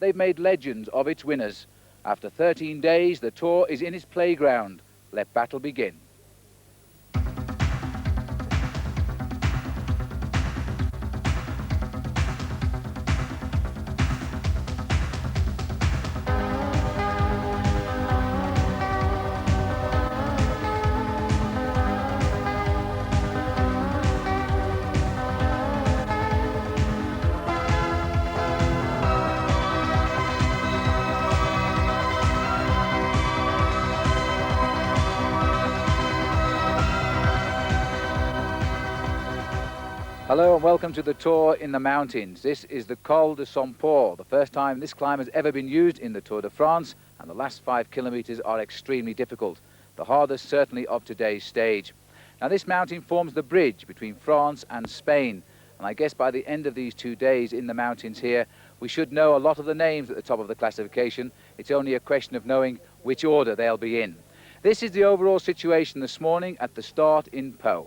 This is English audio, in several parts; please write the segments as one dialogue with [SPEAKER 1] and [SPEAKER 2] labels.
[SPEAKER 1] they've made legends of its winners. After 13 days, the Tour is in its playground. Let battle begin. Hello and welcome to the Tour in the mountains. This is the Col de Saint-Paul, the first time this climb has ever been used in the Tour de France, and the last 5 kilometres are extremely difficult, the hardest certainly of today's stage. Now this mountain forms the bridge between France and Spain, and I guess by the end of these 2 days in the mountains here, we should know a lot of the names at the top of the classification. It's only a question of knowing which order they'll be in. This is the overall situation this morning at the start in Pau.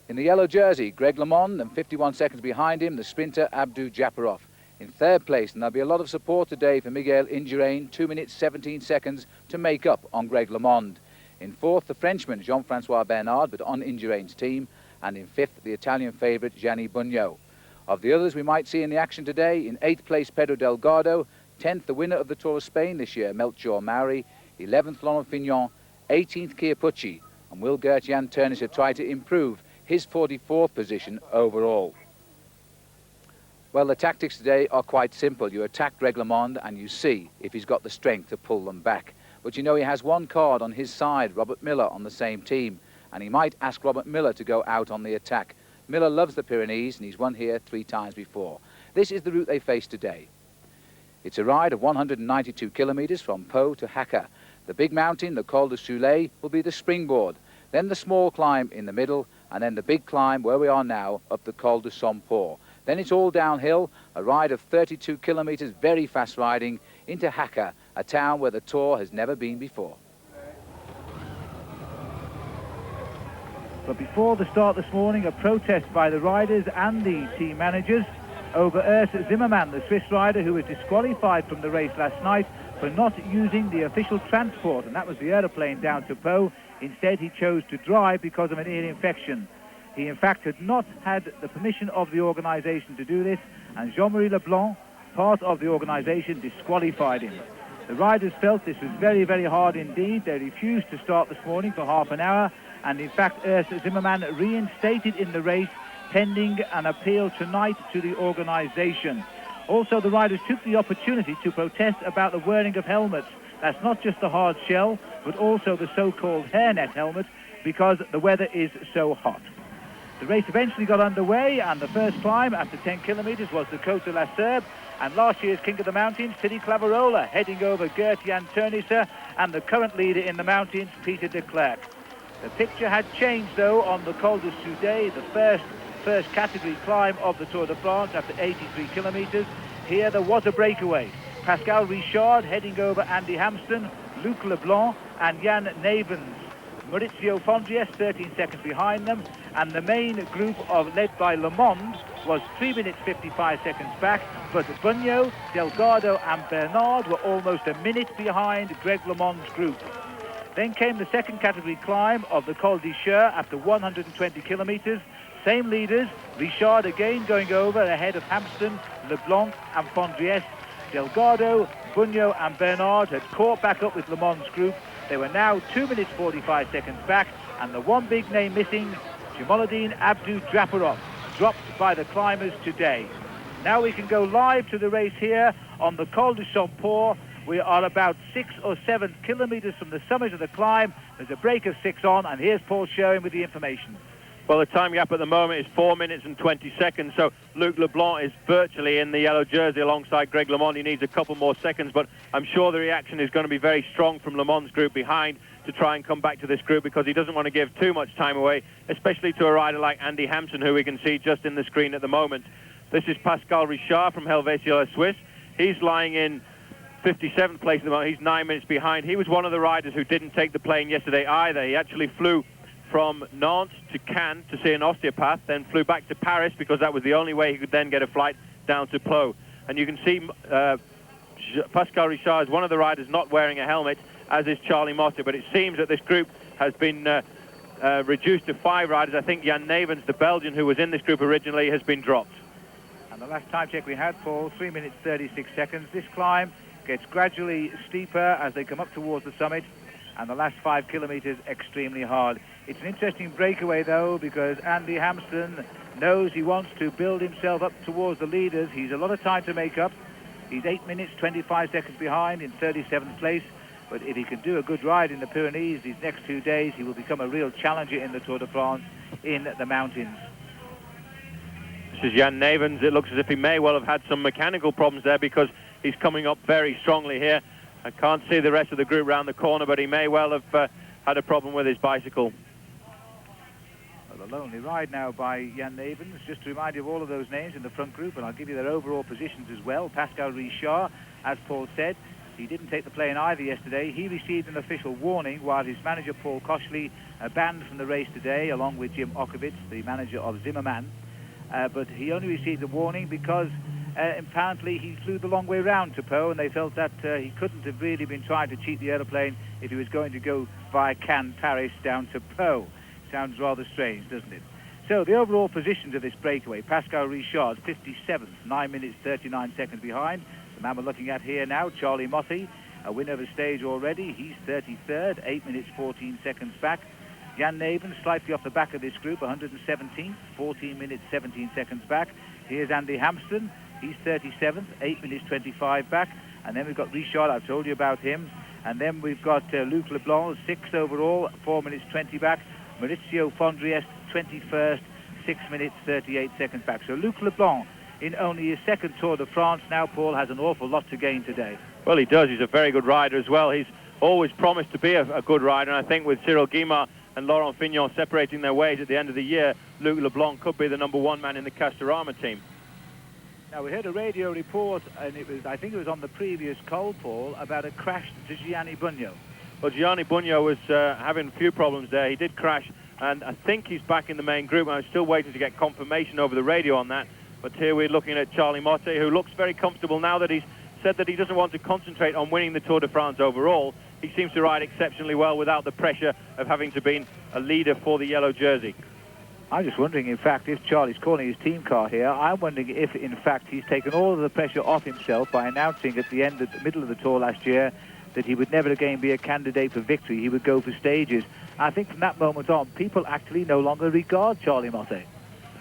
[SPEAKER 1] In the yellow jersey, Greg LeMond, and 51 seconds behind him, the sprinter Abdou Japarov. In third place, and there'll be a lot of support today for Miguel Indurain, 2 minutes 17 seconds to make up on Greg LeMond. In fourth, the Frenchman Jean-Francois Bernard, but on Indurain's team. And in fifth, the Italian favourite Gianni Bugno. Of the others we might see in the action today, in eighth place, Pedro Delgado. 10th, the winner of the Tour of Spain this year, Melchior Mauri. 11th, Laurent Fignon. 18th, Chiappucci. And will Gert-Jan Teunissen try to improve his 44th position overall? Well, the tactics today are quite simple. You attack Greg LeMond and you see if he's got the strength to pull them back. But you know he has one card on his side, Robert Miller, on the same team, and he might ask Robert Miller to go out on the attack. Miller loves the Pyrenees and he's won here 3 times before. This is the route they face today. It's a ride of 192 kilometres from Pau to Haka. The big mountain, the Col de Soleil, will be the springboard, then the small climb in the middle, and then the big climb where we are now up the Col de Saint-Paul. Then it's all downhill, a ride of 32 kilometres, very fast riding, into Haka, a town where the Tour has never been before. But before the start this morning, a protest by the riders and the team managers over Urs Zimmermann, the Swiss rider who was disqualified from the race last night for not using the official transport, and that was the aeroplane down to Pau. Instead, he chose to drive because of an ear infection. He, in fact, had not had the permission of the organisation to do this, and Jean-Marie Leblanc, part of the organisation, disqualified him. The riders felt this was very, very hard indeed. They refused to start this morning for half an hour, and in fact, Urs Zimmermann reinstated in the race, pending an appeal tonight to the organisation. Also, the riders took the opportunity to protest about the wearing of helmets. That's not just the hard shell, but also the so-called hairnet helmet, because the weather is so hot. The race eventually got underway, and the first climb after 10 kilometres was the Côte de la Serbe, and last year's King of the Mountains, Titi Clavarola, heading over Gert-Jan Teunissen and the current leader in the mountains, Peter de Klerk. The picture had changed, though, on the Col de Soudé, the first category climb of the Tour de France after 83 kilometres. Here there was a breakaway. Pascal Richard heading over Andy Hampsten, Luc Leblanc and Jan Nevens. Maurizio Fondriest 13 seconds behind them, and the main group led by LeMond was 3 minutes 55 seconds back, but Bugno, Delgado and Bernard were almost a minute behind Greg LeMond's group. Then came the second category climb of the Col d'Icher after 120 kilometres. Same leaders, Richard again going over ahead of Hampsten, Leblanc and Fondriest. Delgado, Bugno and Bernard had caught back up with LeMond's group. They were now 2 minutes 45 seconds back, and the one big name missing, Jamaluddin Abdou Japarov, dropped by the climbers today. Now we can go live to the race here on the Col de Saint-Paul. We are about 6 or 7 kilometres from the summit of the climb. There's a break of 6 on, and here's Paul Sherwin with the information.
[SPEAKER 2] Well, the time gap at the moment is 4 minutes and 20 seconds, so Luc Leblanc is virtually in the yellow jersey alongside Greg LeMond. He needs a couple more seconds, but I'm sure the reaction is going to be very strong from LeMond's group behind to try and come back to this group, because he doesn't want to give too much time away, especially to a rider like Andy Hampsten, who we can see just in the screen at the moment. This is Pascal Richard from Helvetia Swiss. He's lying in 57th place at the moment. He's 9 minutes behind. He was one of the riders who didn't take the plane yesterday either. He actually flew from Nantes to Cannes to see an osteopath, then flew back to Paris because that was the only way he could then get a flight down to Pau. and you can see Pascal Richard is one of the riders not wearing a helmet, as is Charlie Motte, but it seems that this group has been reduced to 5 riders. I think Jan Nevens, the Belgian who was in this group originally, has been dropped.
[SPEAKER 1] And the last time check we had, Paul, 3 minutes 36 seconds. This climb gets gradually steeper as they come up towards the summit, and the last 5 kilometers extremely hard. It's an interesting breakaway, though, because Andy Hampsten knows he wants to build himself up towards the leaders. He's a lot of time to make up. He's 8 minutes 25 seconds behind in 37th place. But if he can do a good ride in the Pyrenees these next 2 days, he will become a real challenger in the Tour de France in the mountains.
[SPEAKER 2] This is Jan Nevens. It looks as if he may well have had some mechanical problems there, because he's coming up very strongly here. I can't see the rest of the group round the corner, but he may well have had a problem with his bicycle.
[SPEAKER 1] Well, a lonely ride now by Jan Nevens. Just to remind you of all of those names in the front group, and I'll give you their overall positions as well. Pascal Richard, as Paul said, he didn't take the plane either yesterday. He received an official warning, while his manager Paul Coshley banned from the race today, along with Jim Okowitz, the manager of Zimmerman. But he only received a warning because apparently he flew the long way round to Pau, and they felt that he couldn't have really been trying to cheat the aeroplane if he was going to go via Cannes, Paris, down to Pau. Sounds rather strange, doesn't it? So the overall positions of this breakaway: Pascal Richard, 57th, 9 minutes 39 seconds behind. The man we're looking at here now, Charlie Motte, a winner of a stage already. He's 33rd, 8 minutes 14 seconds back. Jan Nevens, slightly off the back of this group, 117th, 14 minutes 17 seconds back. Here's Andy Hampsten. He's 37th, 8 minutes 25 back. And then we've got Richard, I've told you about him. And then we've got Luc Leblanc, 6th overall, 4 minutes 20 back. Maurizio Fondriest, 21st, 6 minutes 38 seconds back. So Luc Leblanc, in only his second Tour de France now, Paul, has an awful lot to gain today.
[SPEAKER 2] Well, he does. He's a very good rider as well. He's always promised to be a good rider, and I think with Cyril Guimard and Laurent Fignon separating their ways at the end of the year, Luc Leblanc could be the #1 man in the Castorama team.
[SPEAKER 1] Now, we heard a radio report, and I think it was on the previous Col, Paul, about a crash to Gianni Bugno.
[SPEAKER 2] Well, Gianni Bugno was having a few problems there. He did crash, and I think he's back in the main group. I'm still waiting to get confirmation over the radio on that. But here we're looking at Charlie Motte, who looks very comfortable now that he's said that he doesn't want to concentrate on winning the Tour de France overall. He seems to ride exceptionally well without the pressure of having to be a leader for the yellow jersey.
[SPEAKER 1] I'm just wondering, in fact, if Charlie's calling his team car here, I'm wondering if, in fact, he's taken all of the pressure off himself by announcing at the middle of the Tour last year that he would never again be a candidate for victory. He would go for stages. I think from that moment on, people actually no longer regard Charlie Motte.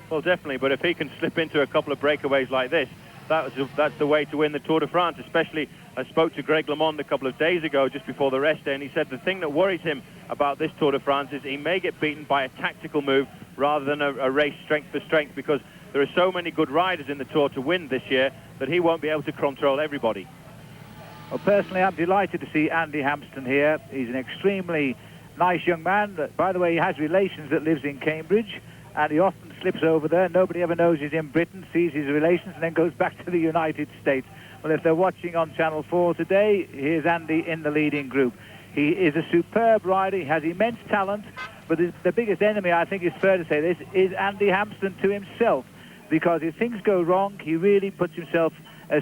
[SPEAKER 2] Well, definitely, but if he can slip into a couple of breakaways like this, that's the way to win the Tour de France. Especially, I spoke to Greg LeMond a couple of days ago, just before the rest day, and he said the thing that worries him about this Tour de France is he may get beaten by a tactical move rather than a race strength for strength, because there are so many good riders in the Tour to win this year that he won't be able to control everybody.
[SPEAKER 1] Well, personally, I'm delighted to see Andy Hampsten here. He's an extremely nice young man. By the way, he has relations that lives in Cambridge, and he often slips over there. Nobody ever knows he's in Britain, sees his relations, and then goes back to the United States. Well, if they're watching on Channel 4 today, here's Andy in the leading group. He is a superb rider. He has immense talent, but the biggest enemy, I think it's fair to say this, is Andy Hampsten to himself, because if things go wrong, he really puts himself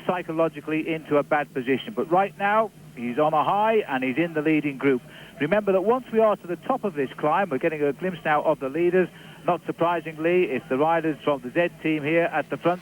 [SPEAKER 1] psychologically into a bad position. But right now, he's on a high, and he's in the leading group. Remember that once we are to the top of this climb, we're getting a glimpse now of the leaders. Not surprisingly, it's the riders from the Z team here at the front,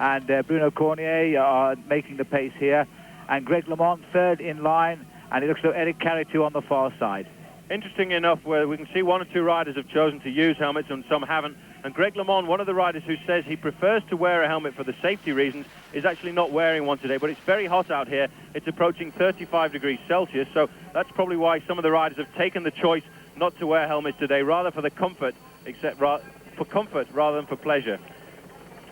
[SPEAKER 1] and Bruno Cornier are making the pace here, and Greg LeMond third in line, and it looks like Eric Carretou on the far side.
[SPEAKER 2] Interesting enough, where we can see one or two riders have chosen to use helmets and some haven't, and Greg LeMond, one of the riders who says he prefers to wear a helmet for the safety reasons, is actually not wearing one today. But it's very hot out here. It's approaching 35 degrees Celsius, so that's probably why some of the riders have taken the choice not to wear helmets today, rather for the comfort, for comfort rather than for pleasure.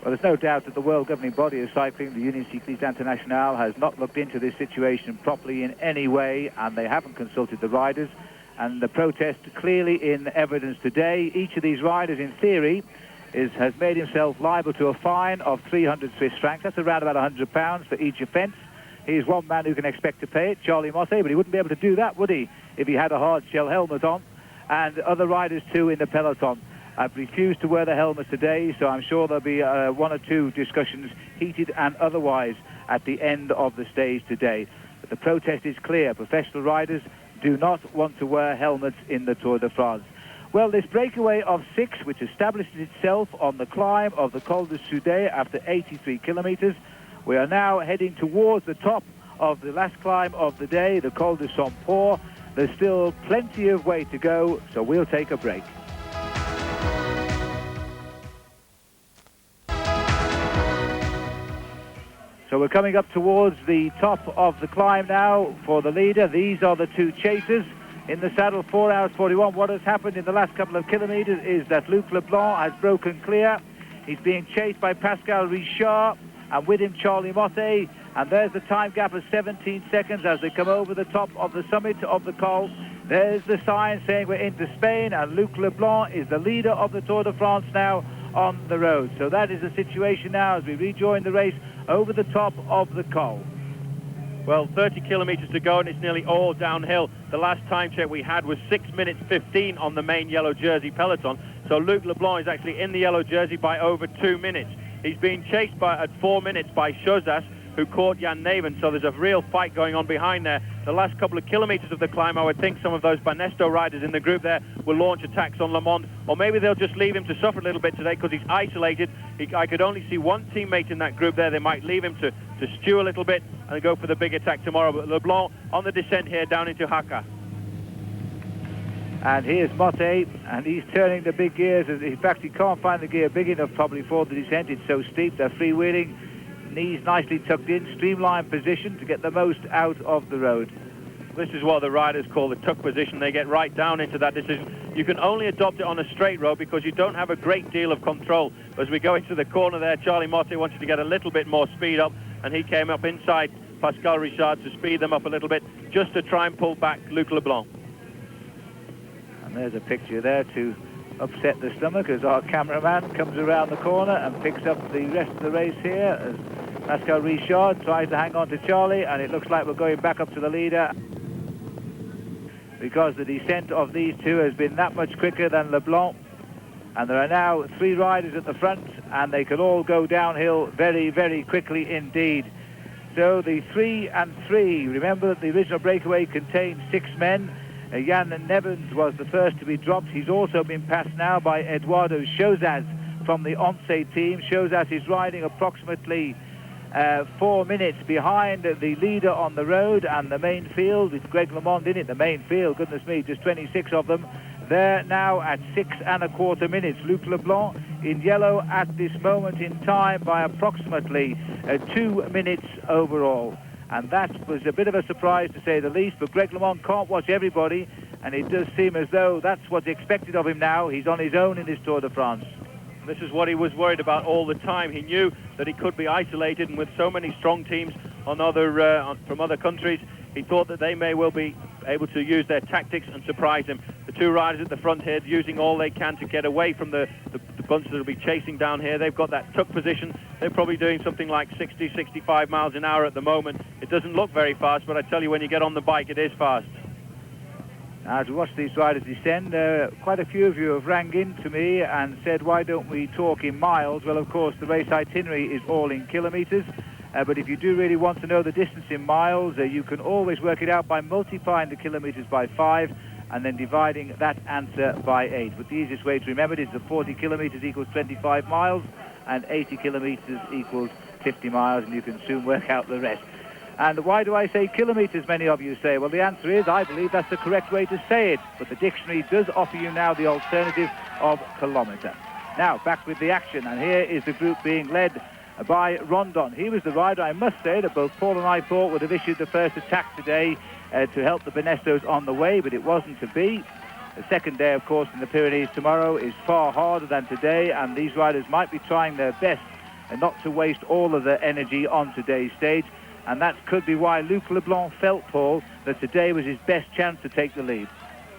[SPEAKER 1] Well, there's no doubt that the world governing body of cycling, the Union Cycliste Internationale, has not looked into this situation properly in any way, and they haven't consulted the riders. And the protest clearly in evidence today. Each of these riders, in theory, has made himself liable to a fine of 300 Swiss francs. That's around about £100 for each offence. He's one man who can expect to pay it, Charlie Motte, but he wouldn't be able to do that, would he, if he had a hard shell helmet on? And other riders, too, in the peloton. have refused to wear the helmets today, so I'm sure there'll be one or two discussions, heated and otherwise, at the end of the stage today. But the protest is clear. Professional riders do not want to wear helmets in the Tour de France. Well, this breakaway of 6, which establishes itself on the climb of the Col de Soudet after 83 kilometers, we are now heading towards the top of the last climb of the day, the Col de Saint-Port. There's still plenty of way to go, so we'll take a break. So we're coming up towards the top of the climb now for the leader. These are the two chasers in the saddle, 4 hours 41. What has happened in the last couple of kilometers is that Luc Leblanc has broken clear. He's being chased by Pascal Richard, and with him Charlie Motte. And there's the time gap of 17 seconds as they come over the top of the summit of the Col. There's the sign saying we're into Spain, and Luc Leblanc is the leader of the Tour de France now on the road. So that is the situation now as we rejoin the race over the top of the Col.
[SPEAKER 2] Well, 30 kilometers to go, and it's nearly all downhill. The last time check we had was 6 minutes 15 on the main yellow jersey peloton. So Luc Leblanc is actually in the yellow jersey by over 2 minutes. He's being chased at 4 minutes by Chozas, who caught Jan Neven, so there's a real fight going on behind there. The last couple of kilometers of the climb, I would think some of those Banesto riders in the group there will launch attacks on Le Monde, or maybe they'll just leave him to suffer a little bit today because he's isolated. I could only see one teammate in that group there. They might leave him to stew a little bit and go for the big attack tomorrow. But Leblanc on the descent here down into Haka.
[SPEAKER 1] And here's Motte, and he's turning the big gears. In fact, he can't find the gear big enough probably for the descent. It's so steep. They're freewheeling. Knees nicely tucked in, streamlined position to get the most out of the road.
[SPEAKER 2] This is what the riders call the tuck position. They get right down into that decision. You can only adopt it on a straight road because you don't have a great deal of control. As we go into the corner there, Charlie Motte wanted to get a little bit more speed up, and he came up inside Pascal Richard to speed them up a little bit, just to try and pull back Luc Leblanc.
[SPEAKER 1] And there's a picture there to upset the stomach as our cameraman comes around the corner and picks up the rest of the race here as Pascal Richard tries to hang on to Charlie, and it looks like we're going back up to the leader because the descent of these two has been that much quicker than Leblanc, and there are now 3 riders at the front, and they can all go downhill very, very quickly indeed. So the 3 and 3, remember that the original breakaway contained 6 men. Jan Neven was the first to be dropped. He's also been passed now by Eduardo Chozas from the Once team. Chozas is riding approximately 4 minutes behind the leader on the road and the main field, with Greg LeMond in it. The main field, goodness me, just 26 of them. They're now at 6 1/4 minutes. Luc Leblanc in yellow at this moment in time by approximately 2 minutes overall. And that was a bit of a surprise, to say the least, but Greg LeMond can't watch everybody, and it does seem as though that's what's expected of him now. He's on his own in this Tour de France.
[SPEAKER 2] This is what he was worried about all the time. He knew that he could be isolated, and with so many strong teams from other countries, he thought that they may well be able to use their tactics and surprise him. The 2 riders at the front here using all they can to get away from the bunch that will be chasing down here. They've got that tuck position. They're probably doing something like 60, 65 miles an hour at the moment. It doesn't look very fast, but I tell you, when you get on the bike, it is fast.
[SPEAKER 1] Now, to watch these riders descend, quite a few of you have rang in to me and said, why don't we talk in miles? Well, of course, the race itinerary is all in kilometres, but if you do really want to know the distance in miles, you can always work it out by multiplying the kilometres by 5 and then dividing that answer by 8. But the easiest way to remember it is that 40 kilometres equals 25 miles and 80 kilometres equals 50 miles, and you can soon work out the rest. And why do I say kilometres, many of you say? Well, the answer is, I believe that's the correct way to say it, but the dictionary does offer you now the alternative of kilometre. Now, back with the action, and here is the group being led by Rondon. He was the rider, I must say, that both Paul and I thought would have issued the first attack today to help the Banestos on the way, but it wasn't to be. The second day, of course, in the Pyrenees tomorrow is far harder than today, and these riders might be trying their best not to waste all of their energy on today's stage. And that could be why Luc Leblanc felt, Paul, that today was his best chance to take the lead.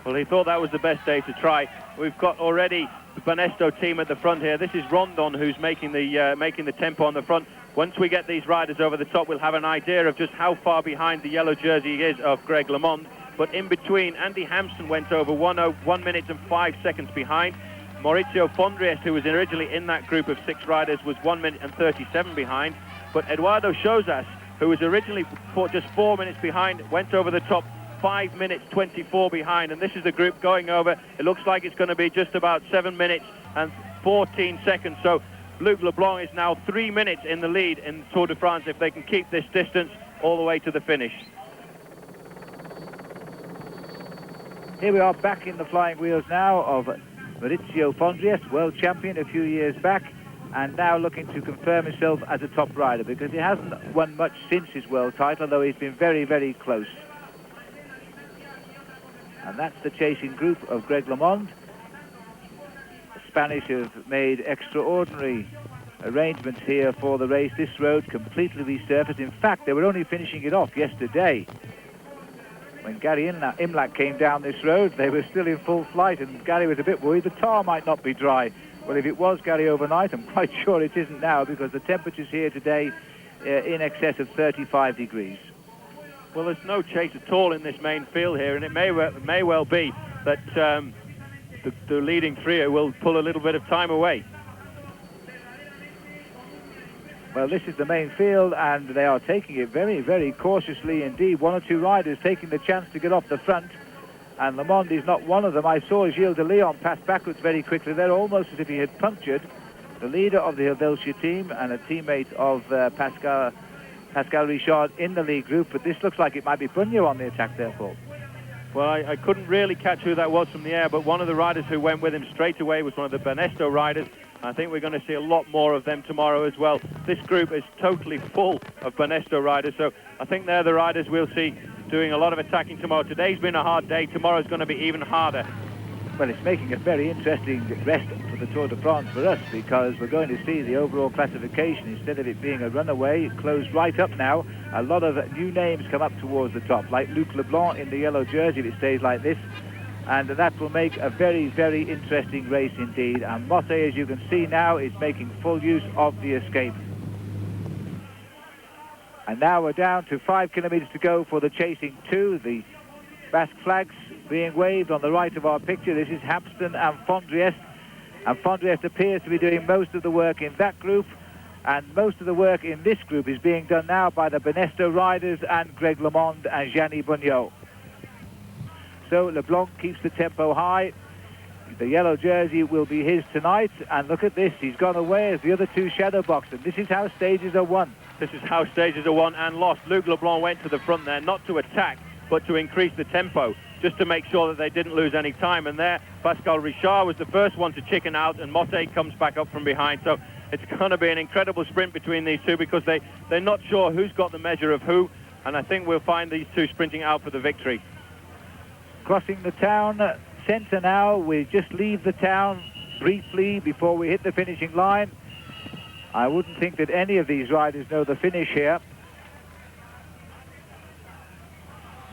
[SPEAKER 2] Well, he thought that was the best day to try. We've got already the Banesto team at the front here. This is Rondon who's making the tempo on the front. Once we get these riders over the top, we'll have an idea of just how far behind the yellow jersey is of Greg LeMond. But in between, Andy Hampson went over 1 minute and 5 seconds behind. Maurizio Fondriest, who was originally in that group of 6 riders, was 1 minute and 37 behind. But Eduardo Chozas, who was originally just 4 minutes behind, went over the top 5 minutes 24 behind. And this is the group going over. It looks like it's going to be just about 7 minutes and 14 seconds. So Luc Leblanc is now 3 minutes in the lead in the Tour de France if they can keep this distance all the way to the finish.
[SPEAKER 1] Here we are back in the flying wheels now of Maurizio Fondriest, world champion a few years back, and now looking to confirm himself as a top rider, because he hasn't won much since his world title, though he's been very, very close. And that's the chasing group of Greg LeMond. The Spanish have made extraordinary arrangements here for the race. This road completely resurfaced. In fact, they were only finishing it off yesterday. When Gary Imlach came down this road, they were still in full flight, and Gary was a bit worried the tar might not be dry. Well, if it was, Gary, overnight, I'm quite sure it isn't now, because the temperatures here today in excess of 35 degrees.
[SPEAKER 2] Well, there's no chase at all in this main field here, and it may well be that the leading trio will pull a little bit of time away.
[SPEAKER 1] Well, this is the main field, and they are taking it very, very cautiously indeed. 1 or 2 riders taking the chance to get off the front, and LeMond is not one of them. I saw Gilles de Leon pass backwards very quickly there, almost as if he had punctured the leader of the Helvetia team and a teammate of Pascal Richard in the lead group, but this looks like it might be Bunyo on the attack there, Paul.
[SPEAKER 2] Well, I couldn't really catch who that was from the air, but one of the riders who went with him straight away was one of the Banesto riders. I think we're going to see a lot more of them tomorrow as well. This group is totally full of Banesto riders, so I think they're the riders we'll see doing a lot of attacking tomorrow. Today's been a hard day. Tomorrow's going to be even harder.
[SPEAKER 1] Well, it's making a very interesting rest for the Tour de France for us, because we're going to see the overall classification, instead of it being a runaway, closed right up now. A lot of new names come up towards the top, like Luc Leblanc in the yellow jersey if it stays like this. And that will make a very, very interesting race indeed. And Motte, as you can see now, is making full use of the escape. And now we're down to 5 kilometers to go for the chasing 2. The Basque flags being waved on the right of our picture. This is Hampsten and Fondriest. And Fondriest appears to be doing most of the work in that group. And most of the work in this group is being done now by the Banesto riders and Greg LeMond and Gianni Bunyo. So Leblanc keeps the tempo high. The yellow jersey will be his tonight. And look at this, he's gone away as the other 2 shadow box. And this is how stages are won.
[SPEAKER 2] This is how stages are won and lost. Luc Leblanc went to the front there, not to attack, but to increase the tempo, just to make sure that they didn't lose any time. And there, Pascal Richard was the first one to chicken out, and Motte comes back up from behind. So it's going to be an incredible sprint between these two, because they're not sure who's got the measure of who. And I think we'll find these two sprinting out for the victory.
[SPEAKER 1] Crossing the town centre now. We just leave the town briefly before we hit the finishing line. I wouldn't think that any of these riders know the finish here.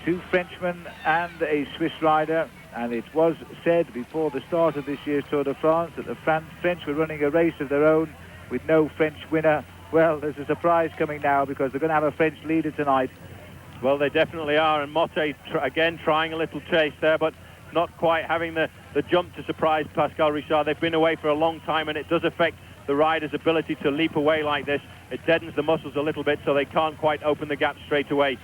[SPEAKER 1] 2 Frenchmen and a Swiss rider, and it was said before the start of this year's Tour de France that the French were running a race of their own with no French winner. Well, there's a surprise coming now, because they're going to have a French leader tonight.
[SPEAKER 2] Well, they definitely are, and Motte again trying a little chase there, but not quite having the jump to surprise Pascal Richard. They've been away for a long time, and it does affect the rider's ability to leap away like this. It deadens the muscles a little bit, so they can't quite open the gap straight away.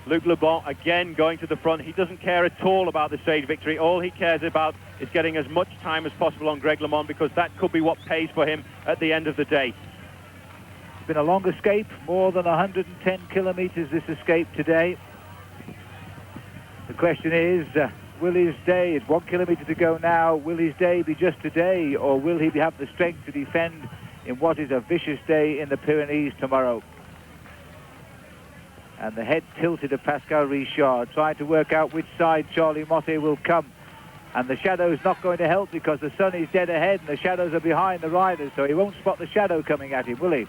[SPEAKER 2] Luc Leblanc again going to the front. He doesn't care at all about the stage victory. All he cares about is getting as much time as possible on Greg LeMond, because that could be what pays for him at the end of the day.
[SPEAKER 1] It's been a long escape, more than 110 kilometers this escape today. The question is, will his day, it's 1 kilometer to go now, will his day be just today, or will he have the strength to defend in what is a vicious day in the Pyrenees tomorrow? And the head tilted of Pascal Richard, trying to work out which side Charlie Motte will come. And the shadow's not going to help, because the sun is dead ahead and the shadows are behind the riders, so he won't spot the shadow coming at him, will he?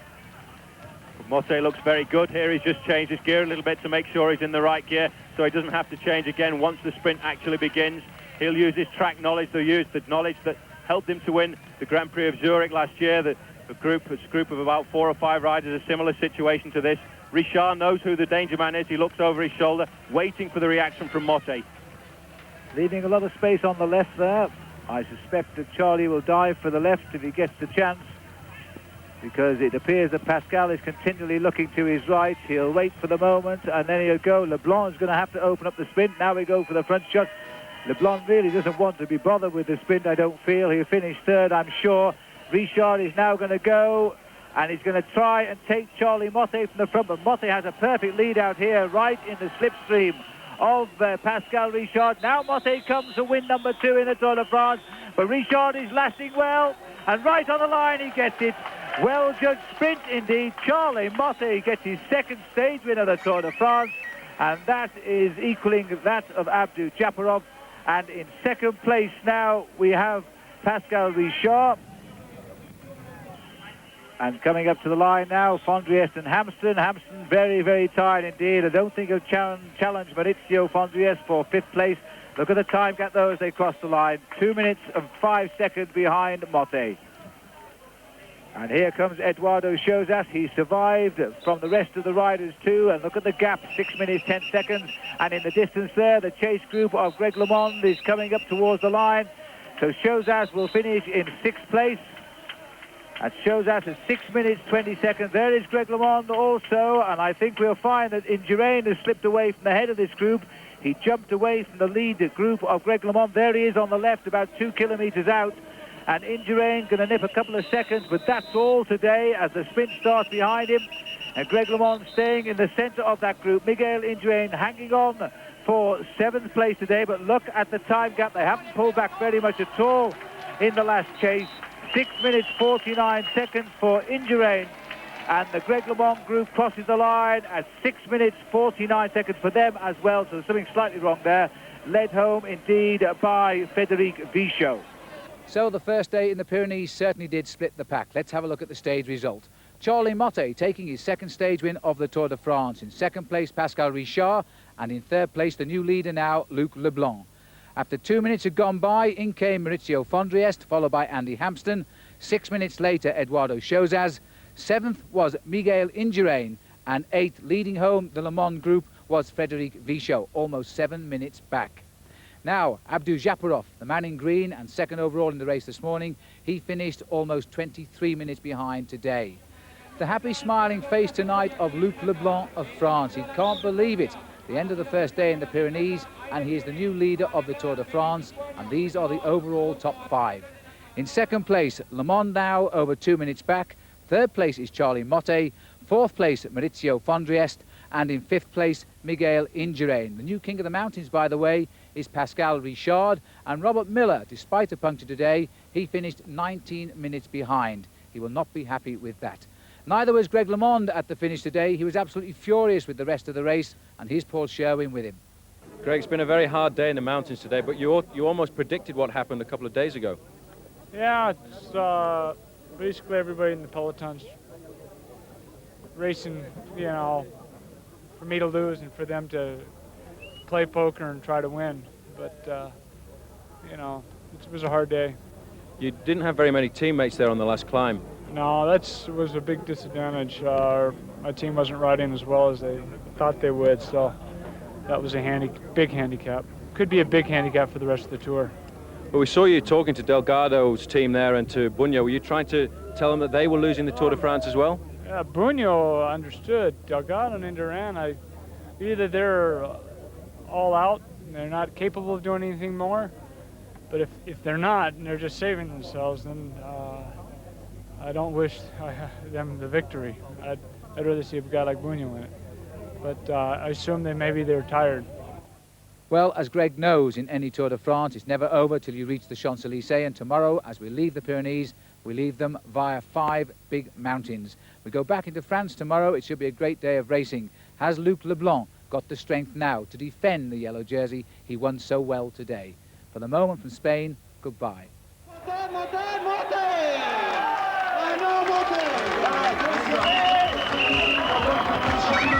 [SPEAKER 2] Motte looks very good here. He's just changed his gear a little bit to make sure he's in the right gear, so he doesn't have to change again once the sprint actually begins. He'll use his track knowledge, he'll use the knowledge that helped him to win the Grand Prix of Zurich last year. The group of about 4 or 5 riders, a similar situation to this. Richard knows who the danger man is. He looks over his shoulder, waiting for the reaction from Motte.
[SPEAKER 1] Leaving a lot of space on the left there I suspect that Charlie will dive for the left if he gets the chance, because it appears that Pascal is continually looking to his right. He'll wait for the moment, and then he'll go. LeBlanc is going to have to open up the sprint. Now we go for the front shot. LeBlanc really doesn't want to be bothered with the sprint, I don't feel. He'll finish third, I'm sure. Richard is now going to go, and he's going to try and take Charlie Motte from the front, but Motte has a perfect lead out here, right in the slipstream of Pascal Richard. Now Motte comes to win number 2 in the Tour de France, but Richard is lasting well, and right on the line he gets it. Well judged sprint indeed. Charlie Motte gets his second stage win of the Tour de France, and that is equaling that of Abdou Japarov. And in second place now we have Pascal Richard. And coming up to the line now, Fondriest and Hampsten. Hampsten very, very tired indeed. I don't think he'll challenge Maurizio Fondriest for 5th place. Look at the time gap though as they cross the line. 2 minutes and 5 seconds behind Motte. And here comes Eduardo Chozas. He survived from the rest of the riders too. And look at the gap, 6 minutes, 10 seconds. And in the distance there, the chase group of Greg LeMond is coming up towards the line. So Chozas will finish in 6th place. And Chozas at 6 minutes, 20 seconds. There is Greg LeMond also. And I think we'll find that Indurain has slipped away from the head of this group. He jumped away from the lead group of Greg LeMond. There he is on the left, about 2 kilometers out. And Indurain going to nip a couple of seconds, but that's all today as the sprint starts behind him. And Greg LeMond staying in the center of that group. Miguel Indurain hanging on for 7th place today, but look at the time gap. They haven't pulled back very much at all in the last chase. 6 minutes, 49 seconds for Indurain. And the Greg LeMond group crosses the line at 6 minutes, 49 seconds for them as well. So there's something slightly wrong there. Led home indeed by Frédéric Vichot.
[SPEAKER 3] So the first day in the Pyrenees certainly did split the pack. Let's have a look at the stage result. Charlie Motte taking his second stage win of the Tour de France. In second place, Pascal Richard. And in third place, the new leader now, Luc Leblanc. After 2 minutes had gone by, in came Maurizio Fondriest, followed by Andy Hampsten. 6 minutes later, Eduardo Chozas. 7th was Miguel Indurain. And 8th, leading home the Le Mans group, was Frédéric Vichot, almost 7 minutes back. Now, Abdou Japarov, the man in green and second overall in the race this morning, he finished almost 23 minutes behind today. The happy smiling face tonight of Luc Leblanc of France. He can't believe it. The end of the first day in the Pyrenees, and he is the new leader of the Tour de France, and these are the overall top 5. In second place, LeMond now over 2 minutes back. Third place is Charlie Motte. Fourth place, Maurizio Fondriest. And in 5th place, Miguel Indurain. The new king of the mountains, by the way, is Pascal Richard. And Robert Miller, despite a puncture today, he finished 19 minutes behind. He will not be happy with that. Neither was Greg LeMond at the finish today. He was absolutely furious with the rest of the race, and here's Paul Sherwin with him.
[SPEAKER 4] Greg, it's been a very hard day in the mountains today, but you almost predicted what happened a couple of days ago.
[SPEAKER 5] Yeah, it's basically everybody in the peloton's racing, you know, for me to lose and for them to play poker and try to win. But, you know, it was a hard day.
[SPEAKER 4] You didn't have very many teammates there on the last climb.
[SPEAKER 5] No, that was a big disadvantage. My team wasn't riding as well as they thought they would, so that was a big handicap. Could be a big handicap for the rest of the tour.
[SPEAKER 4] But we saw you talking to Delgado's team there and to Bugno. Were you trying to tell them that they were losing the Tour de France as well?
[SPEAKER 5] Yeah, Bugno understood. Delgado and Indurain, either they're all out and they're not capable of doing anything more, but if they're not and they're just saving themselves, then I don't wish them the victory. I'd rather see a guy like Bugno in it. But I assume maybe they're tired.
[SPEAKER 3] Well, as Greg knows, in any Tour de France, it's never over till you reach the Champs-Élysées, and tomorrow, as we leave the Pyrenees, we leave them via 5 big mountains. We go back into France tomorrow. It should be a great day of racing. Has Luc Leblanc got the strength now to defend the yellow jersey he won so well today? For the moment from Spain, goodbye.
[SPEAKER 6] I know